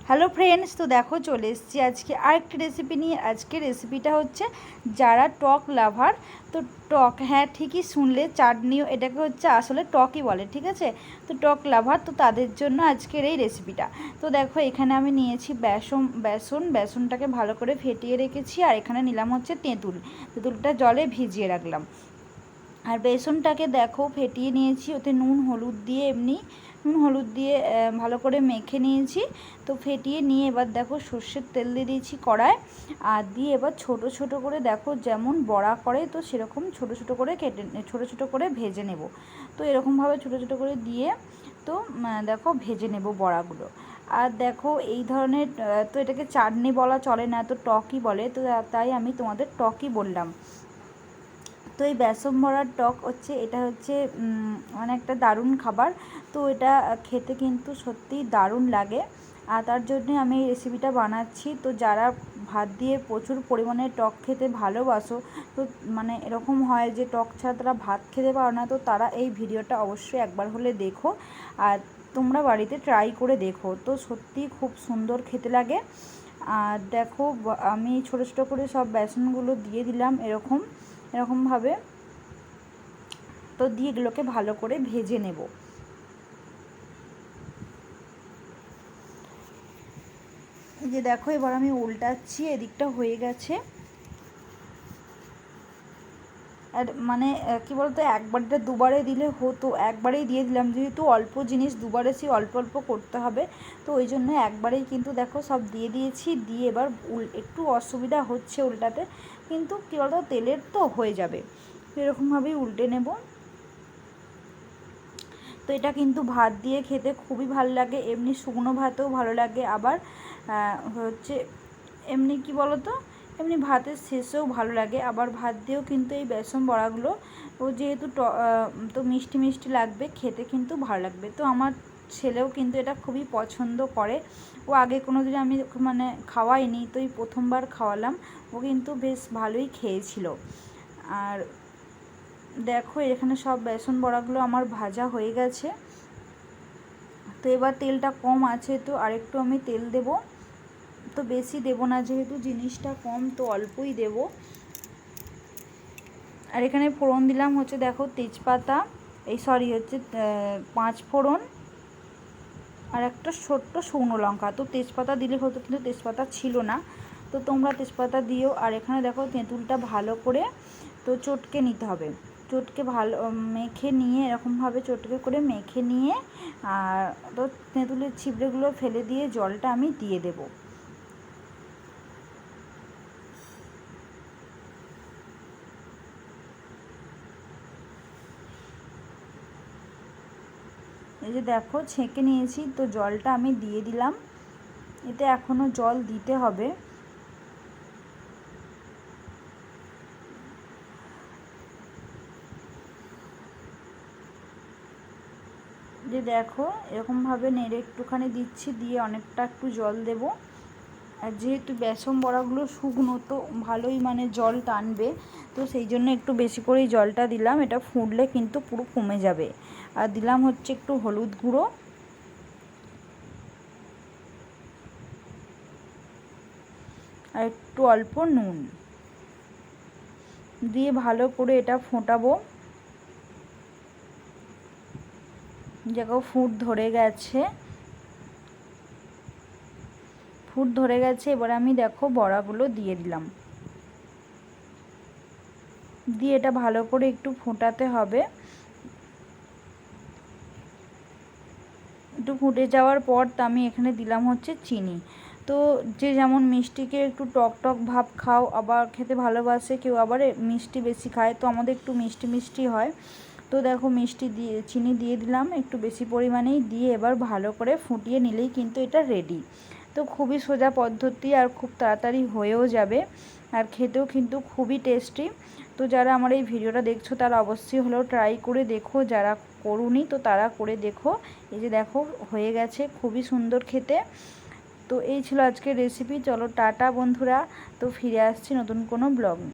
Hello friends, তো দেখো চলে এসেছি আজকে আরেকটি রেসিপি নিয়ে। আজকে রেসিপিটা হচ্ছে যারা টক লাভার, তো টক, হ্যাঁ ঠিকই শুনলে, চাটনিও এটাকে হচ্ছে আসলে টকই বলে, ঠিক আছে। তো টক লাভার, তো তাদের জন্য আজকের এই রেসিপিটা। তো দেখো এখানে আমি নিয়েছি বেসনটাকে ভালো করে ফেটিয়ে রেখেছি। আর এখানে নিলাম হচ্ছে তেঁতুলটা জলে ভিজিয়ে রাখলাম। আর বেসনটাকে দেখো ফেটিয়ে নিয়েছি, ওতে নুন হলুদ দিয়ে ভালো করে মেখে নিয়েছি। তো ফেটিয়ে নিয়ে এবার দেখো সর্ষের তেল দিয়ে দিয়েছি কড়ায়, আর দিয়ে এবার ছোট ছোট করে দেখো যেমন বড়া করে, তো সেরকম ছোট ছোট করে ভেজে নেব। তো এরকমভাবে ছোট ছোট করে দিয়ে তো দেখো ভেজে নেব বড়াগুলো। আর দেখো এই ধরনের, তো এটাকে চাটনি বলা চলে না, তো টকই বলে, তো তাই আমি তোমাদের টকই বললাম। তো এই বেসন বড়ার টক হচ্ছে, এটা হচ্ছে মানে একটা দারুণ খাবার। তো এটা খেতে কিন্তু সত্যিই দারুণ লাগে, আর তার জন্যে আমি এই রেসিপিটা বানাচ্ছি। তো যারা ভাত দিয়ে প্রচুর পরিমাণে টক খেতে ভালোবাসো, তো মানে এরকম হয় যে টক ছাড়া তারা ভাত খেতে পারো না, তো তারা এই ভিডিওটা অবশ্যই একবার হলে দেখো, আর তোমরা বাড়িতে ট্রাই করে দেখো। তো সত্যিই খুব সুন্দর খেতে লাগে। আর দেখো আমি ছোটো ছোটো করে সব বেসনগুলো দিয়ে দিলাম এরকমভাবে, তো দিয়ে এগুলোকে ভালো করে ভেজে নেব। এই যে দেখো এবার আমি উল্টাচ্ছি, এদিকটা হয়ে গেছে। আর মানে কি বলতো, একবারটা দুবারে দিলে হতো, একবারেই দিয়ে দিলাম, যেহেতু অল্প জিনিস দুবারে সেই অল্প অল্প করতে হবে, তো ওই জন্য একবারেই কিন্তু দেখো সব দিয়ে দিয়েছি। দিয়ে এবার একটু অসুবিধা হচ্ছে উল্টাতে, কিন্তু কী বলতো তেলের তো হয়ে যাবে, এরকমভাবেই উল্টে নেব। তো এটা কিন্তু ভাত দিয়ে খেতে খুবই ভালো লাগে, এমনি শুকনো ভাতেও ভালো লাগে, আবার হচ্ছে এমনি কি বলো তো, এমনি ভাতের শেষেও ভালো লাগে। আবার ভাত দিয়েও কিন্তু এই বেসন বড়াগুলো, ও যেহেতু তো মিষ্টি মিষ্টি লাগবে, খেতে কিন্তু ভালো লাগবে। তো আমার ছেলেও কিন্তু এটা খুবই পছন্দ করে। ও আগে কোনো দিন আমি মানে খাওয়াইনি, তো এই প্রথমবার খাওয়ালাম, ও কিন্তু বেশ ভালোই খেয়েছিল। আর দেখো এখানে সব বেসন বড়াগুলো আমার ভাজা হয়ে গেছে। তো এবার তেলটা কম আছে, তো আরেকটু আমি তেল দেব। তো বেশি দেব না, যেহেতু জিনিসটা কম, তো অল্পই দেব। আর এখানে ফোড়ন দিলাম হচ্ছে দেখো তেজপাতা, হচ্ছে 5 ফোড়ন, আর একটা ছোট্ট শুকনো লঙ্কা। তো তেজপাতা দিলে হতো, কিন্তু তেজপাতা ছিল না, তো তোমরা তেজপাতা দিও। আর এখানে দেখো তেঁতুলটা ভালো করে তো চটকে নিতে হবে, চটকে ভালো মেখে নিয়ে, এরকমভাবে চটকে করে মেখে নিয়ে, আর তো তেঁতুলের ছিবড়েগুলো ফেলে দিয়ে জলটা আমি দিয়ে দেব। এই যে দেখো ছেঁকে নিয়েছি, তো জলটা আমি দিয়ে দিলাম, এতে এখনও জল দিতে হবে। যে দেখো এরকমভাবে নেড়ে একটুখানি দিচ্ছি, দিয়ে অনেকটা একটু জল দেব। আর যেহেতু বেসন বড়াগুলো শুকনো, তো ভালোই মানে জল টানবে, তো সেই জন্য একটু বেশি করেই জলটা দিলাম। এটা ফুটলে কিন্তু পুরো কমে যাবে। আর দিলাম হচ্ছে একটু হলুদ গুঁড়ো, আর একটু অল্প নুন দিয়ে ভালো করে এটা ফোটাবো। দেখো ফুট ধরে গেছে, এবার আমি দেখো বড়াগুলো দিয়ে দিলাম, দিয়ে এটা ভালো করে একটু ফোটাতে হবে। একটু ফুটে যাওয়ার পর তো আমি এখানে দিলাম হচ্ছে চিনি। তো যে যেমন মিষ্টিকে একটু টক টক ভাব খাও, আবার খেতে ভালোবাসে কেউ, আবার মিষ্টি বেশি খায়, তো আমাদের একটু মিষ্টি মিষ্টি হয়। তো দেখো চিনি দিয়ে দিলাম একটু বেশি পরিমাণেই, দিয়ে এবার ভালো করে ফুটিয়ে নিলেই কিন্তু এটা রেডি। তো খুবই সোজা পদ্ধতি, আর খুব তাড়াতাড়ি হয়েও যাবে, আর খেতেও কিন্তু খুবই টেস্টি। তো যারা আমার এই ভিডিওটা দেখছো তারা অবশ্যই হলেও ট্রাই করে দেখো, যারা করুনি তো তারা করে দেখো। এই যে দেখো হয়ে গেছে, খুবই সুন্দর খেতে। তো এই ছিল আজকের রেসিপি। চলো টাটা বন্ধুরা, তো ফিরে আসছি নতুন কোনো ব্লগ।